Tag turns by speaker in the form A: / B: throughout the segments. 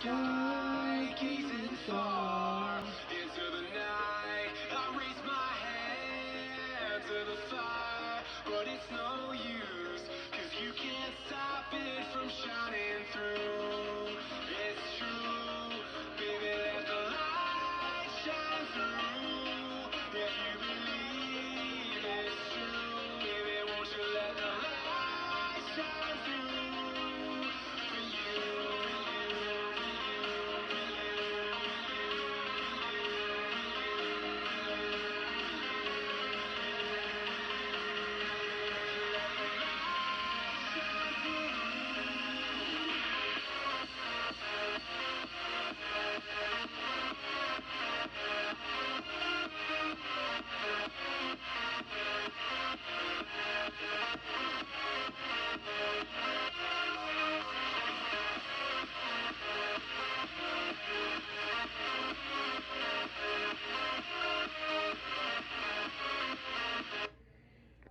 A: sky, gazing far into the night. I raise my hand to the fire, but it's no use, 'cause you can't stop it from shining through. It's true, baby, let the light shine through. If you believe it's true, baby, won't you let the light shine through for you.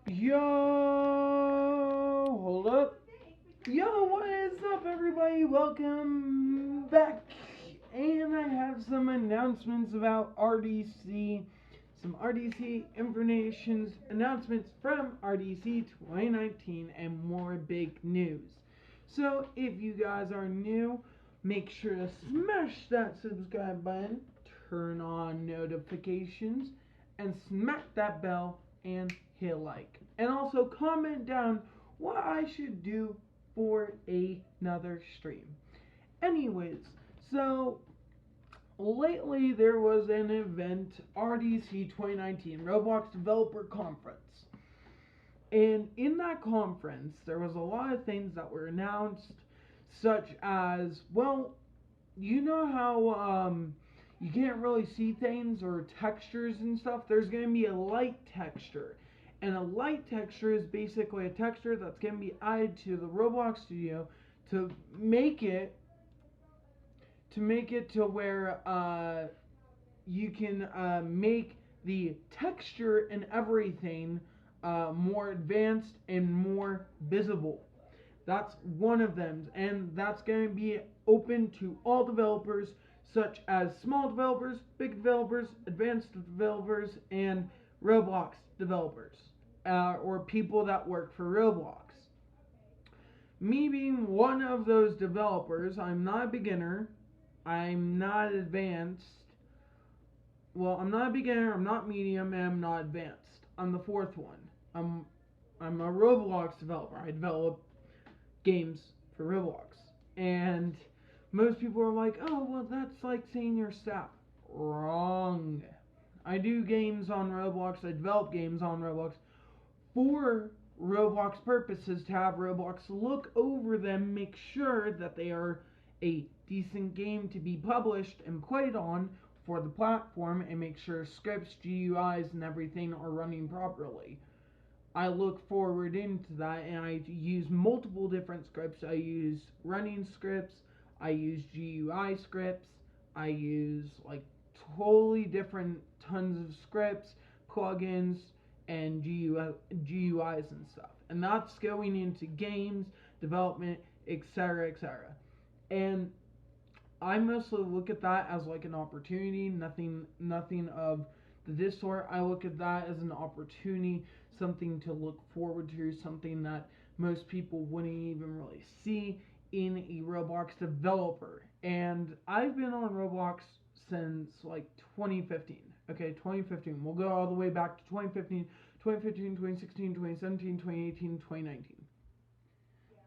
B: Yo, hold up. Yo, what is up, everybody? Welcome back. And I have some announcements about RDC. Some RDC information announcements from RDC 2019 and more big news. So, if you guys are new, make sure to smash that subscribe button, turn on notifications, and smack that bell and hit like. And also comment down what I should do for another stream. Anyways, so lately there was an event, RDC 2019, Roblox Developer Conference. And in that conference, there was a lot of things that were announced, such as, well, you know how you can't really see things or textures and stuff? There's going to be a light texture. And a light texture is basically a texture that's going to be added to the Roblox Studio to make it to where you can make the texture and everything more advanced and more visible. That's one of them, and that's going to be open to all developers, such as small developers, big developers, advanced developers, and Roblox developers, or people that work for Roblox. Me being one of those developers, I'm not a beginner, I'm not advanced. Well, I'm not a beginner, I'm not medium, and I'm not advanced. I'm the fourth one. I'm a Roblox developer. I develop games for Roblox. And most people are like, oh, well, that's like saying you're staff. Wrong. I do games on Roblox. I develop games on Roblox for Roblox purposes, to have Roblox look over them, make sure that they are a decent game to be published and played on for the platform, and make sure scripts, GUIs, and everything are running properly. I look forward into that, and I use multiple different scripts. I use running scripts, I use GUI scripts, I use like totally different tons of scripts, plugins, and GUIs and stuff. And that's going into games, development, etc., etc. And I mostly look at that as like an opportunity, nothing of the sort. I look at that as an opportunity, something to look forward to, something that most people wouldn't even really see in a Roblox developer. And I've been on Roblox since like 2015. Okay, 2015. We'll go all the way back to 2015, 2016, 2017, 2018, 2019.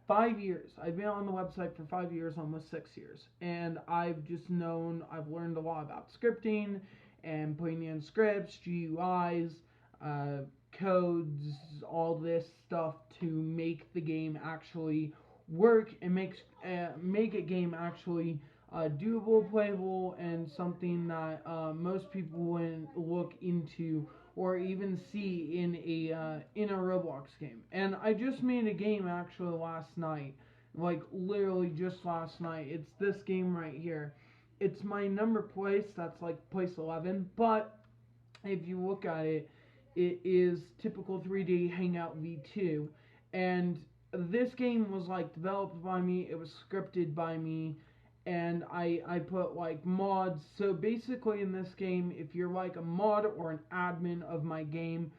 B: 5 years. I've been on the website for 5 years, almost 6 years. And I've learned a lot about scripting and putting in scripts, GUIs, codes, all this stuff to make the game actually work and make a game actually doable, playable, and something that most people wouldn't look into or even see in a Roblox game. And I just made a game actually last night, like literally just last night. It's this game right here. It's my number place, that's like place 11, but if you look at it, it is typical 3D Hangout V2, and this game was like developed by me, it was scripted by me, and I put like mods. So basically in this game, if you're like a mod or an admin of my game,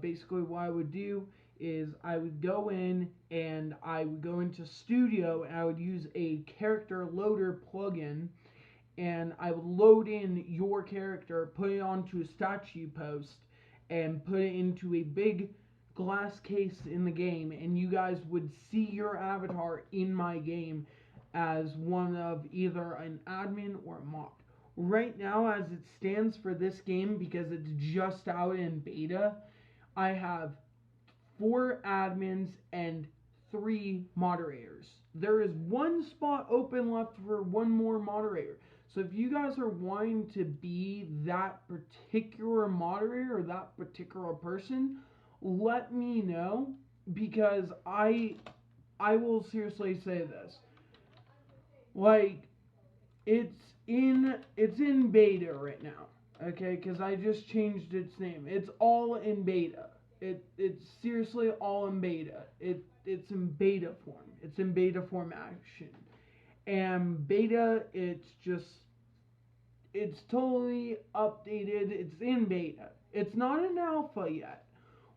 B: basically what I would do is I would go in and I would go into Studio and I would use a character loader plugin, and I would load in your character, put it onto a statue post, and put it into a big glass case in the game, and you guys would see your avatar in my game as one of either an admin or a mod. Right now, as it stands for this game, because it's just out in beta, I have 4 admins and 3 moderators. There is one spot open left for one more moderator. So if you guys are wanting to be that particular moderator or that particular person, let me know, because I will seriously say this. Like, it's in beta right now, okay? Because I just changed its name. It's all in beta. It's seriously all in beta. It's in beta form. It's in beta form action. And beta, it's totally updated. It's in beta. It's not in alpha yet.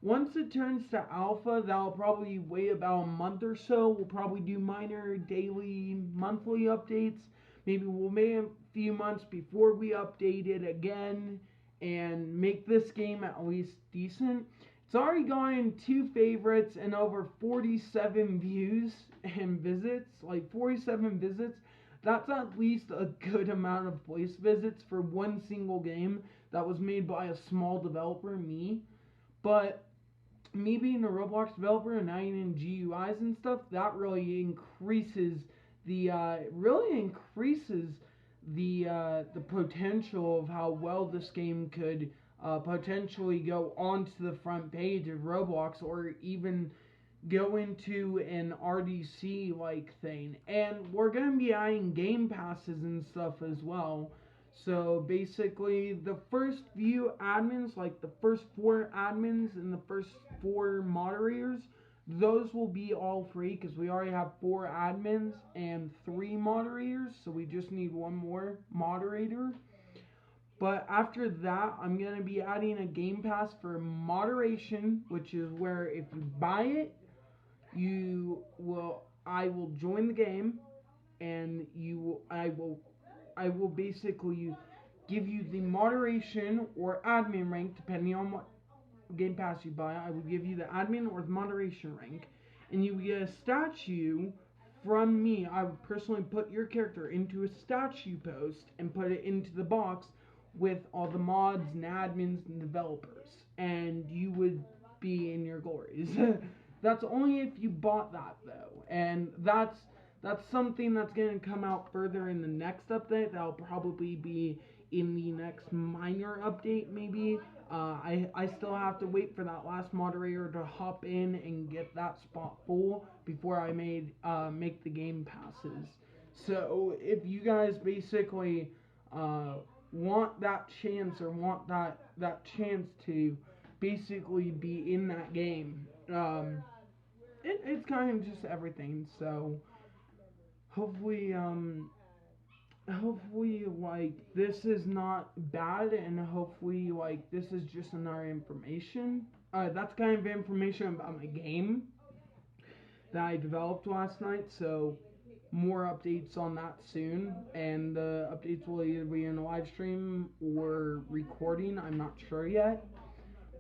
B: Once it turns to alpha, that'll probably wait about a month or so. We'll probably do minor daily, monthly updates. Maybe we'll wait a few months before we update it again and make this game at least decent. It's already gotten 2 favorites and over 47 views and visits. Like 47 visits. That's at least a good amount of place visits for one single game that was made by a small developer, me. But me being a Roblox developer and adding in GUIs and stuff, that really increases the potential of how well this game could potentially go onto the front page of Roblox, or even go into an RDC like thing. And we're gonna be adding game passes and stuff as well. So basically, the first few admins, like the first 4 admins and the first 4 moderators, those will be all free because we already have 4 admins and 3 moderators, so we just need one more moderator. But after that, I'm going to be adding a game pass for moderation, which is where if you buy it, I will join the game, and I will basically give you the moderation or admin rank, depending on what game pass you buy. I will give you the admin or the moderation rank, and you will get a statue from me. I would personally put your character into a statue post and put it into the box with all the mods and admins and developers, and you would be in your glories. That's only if you bought that, though, and that's something that's going to come out further in the next update. That'll probably be in the next minor update, maybe. I still have to wait for that last moderator to hop in and get that spot full before I make the game passes. So if you guys basically want that chance, or want that chance to basically be in that game, it's kind of just everything. So hopefully like this is not bad, and hopefully like this is just another information. That's kind of information about my game that I developed last night, so more updates on that soon, and the updates will either be in a live stream or recording, I'm not sure yet,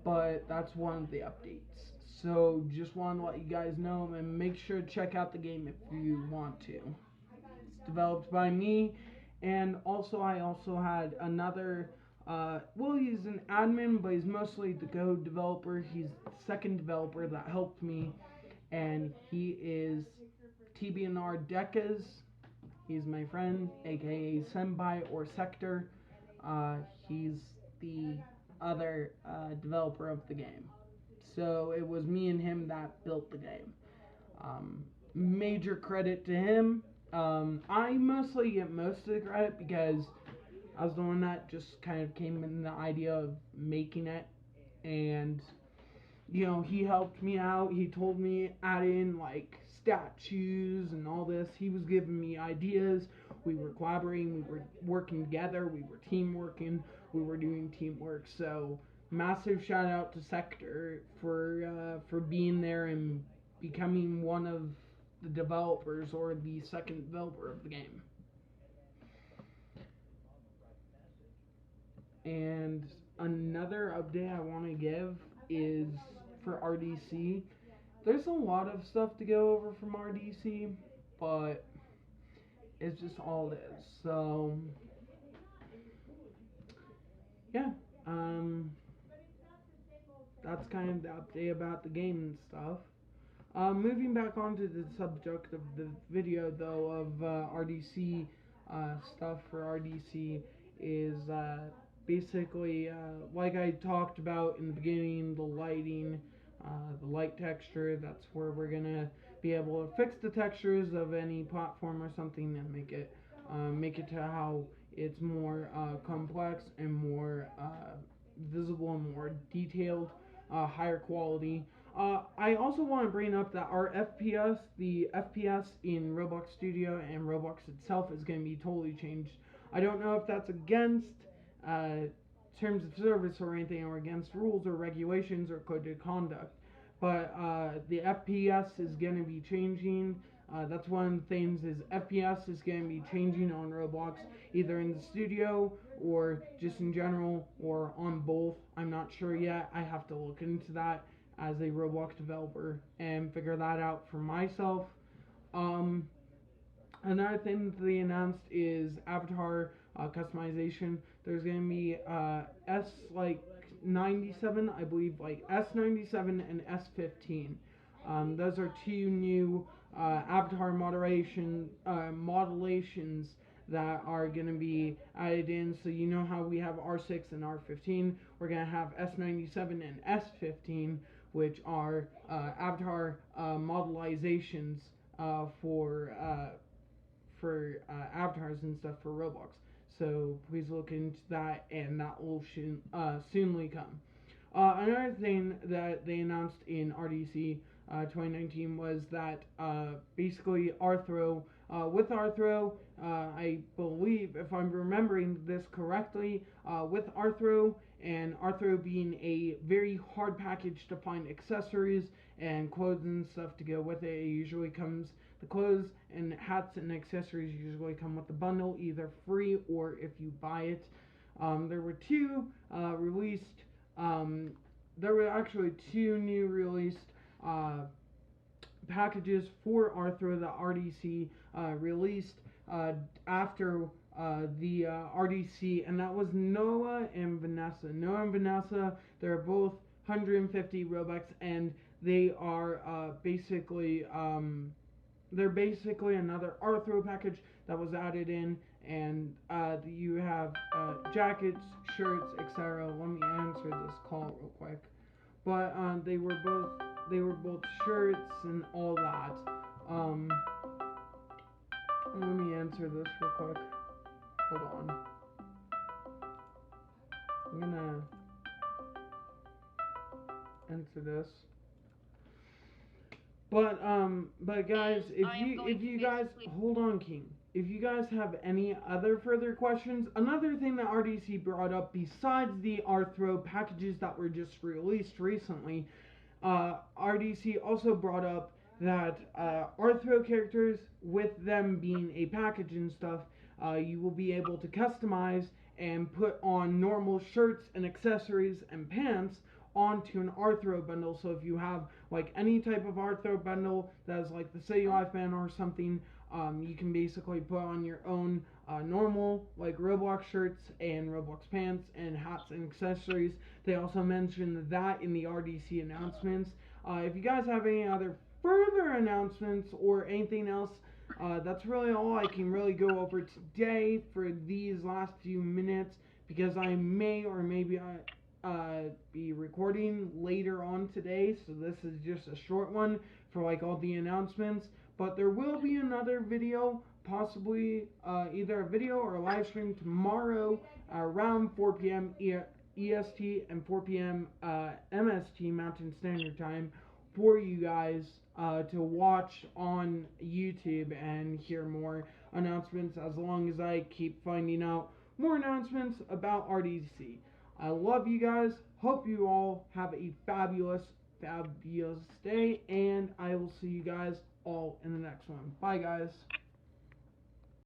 B: but that's one of the updates. So just want to let you guys know, and make sure to check out the game if you want to. It's developed by me, and also I also had another, he's an admin, but he's mostly the code developer. He's the second developer that helped me, and he is TBNR Decas. He's my friend, aka Senpai or Sector. He's the other developer of the game. So it was me and him that built the game. Major credit to him. I mostly get most of the credit because I was the one that just kind of came in the idea of making it, and he helped me out. He told me add in like statues and all this. He was giving me ideas. We were collaborating. We were working together. We were team working. We were doing teamwork. So massive shout out to Sector for being there and becoming one of the developers or the second developer of the game. And another update I want to give is for RDC. There's a lot of stuff to go over from RDC, but it's just all it is. So, yeah, that's kind of the update about the game and stuff. Moving back onto the subject of the video, though, of RDC stuff for RDC is basically, like I talked about in the beginning, the lighting, the light texture. That's where we're gonna be able to fix the textures of any platform or something and make it to how it's more complex and more visible and more detailed, higher quality. I also want to bring up that our FPS, the FPS in Roblox Studio and Roblox itself is going to be totally changed. I don't know if that's against terms of service or anything, or against rules or regulations or code of conduct, but the FPS is going to be changing. That's one of the things, is FPS is going to be changing on Roblox, either in the studio or just in general, or on both. I'm not sure yet. I have to look into that as a Roblox developer and figure that out for myself. Another thing that they announced is avatar customization. There's going to be S97, I believe, like S97 and S15. Those are two new avatar modelations that are going to be added in. So you know how we have R6 and R15, we're going to have S97 and S15, which are avatar modelizations for avatars and stuff for Roblox. So please look into that, and that will soonly come. Another thing that they announced in RDC 2019 was that basically Arthro, with Arthro, I believe, if I'm remembering this correctly, with Arthro, and Arthro being a very hard package to find accessories and clothes and stuff to go with it, it usually comes, the clothes and hats and accessories usually come with the bundle, either free or if you buy it. There were two released, there were actually two new released packages for Arthro that RDC released after the RDC, and that was Noah and Vanessa. Noah and Vanessa, they're both 150 Robux, and they are basically another Arthro package that was added in, and you have jackets, shirts, etc. Let me answer this call real quick. But they were both shirts and all that. Let me answer this real quick. Hold on. I'm gonna answer this. But guys, if you guys hold on, King. If you guys have any other further questions, another thing that RDC brought up besides the Arthro packages that were just released recently, RDC also brought up that Arthro characters, with them being a package and stuff, you will be able to customize and put on normal shirts and accessories and pants onto an Arthro bundle. So if you have like any type of Arthro bundle that is like the City Life band or something, you can basically put on your own normal like Roblox shirts and Roblox pants and hats and accessories. They also mentioned that in the RDC announcements. If you guys have any other further announcements or anything else, that's really all I can really go over today for these last few minutes, because I may or maybe be recording later on today, so this is just a short one for like all the announcements. But there will be another video, possibly either a video or a live stream tomorrow around 4 p.m. EST and 4 p.m. MST, Mountain Standard Time, for you guys to watch on YouTube and hear more announcements as long as I keep finding out more announcements about RDC. I love you guys. Hope you all have a fabulous day, and I will see you guys all in the next one. Bye, guys.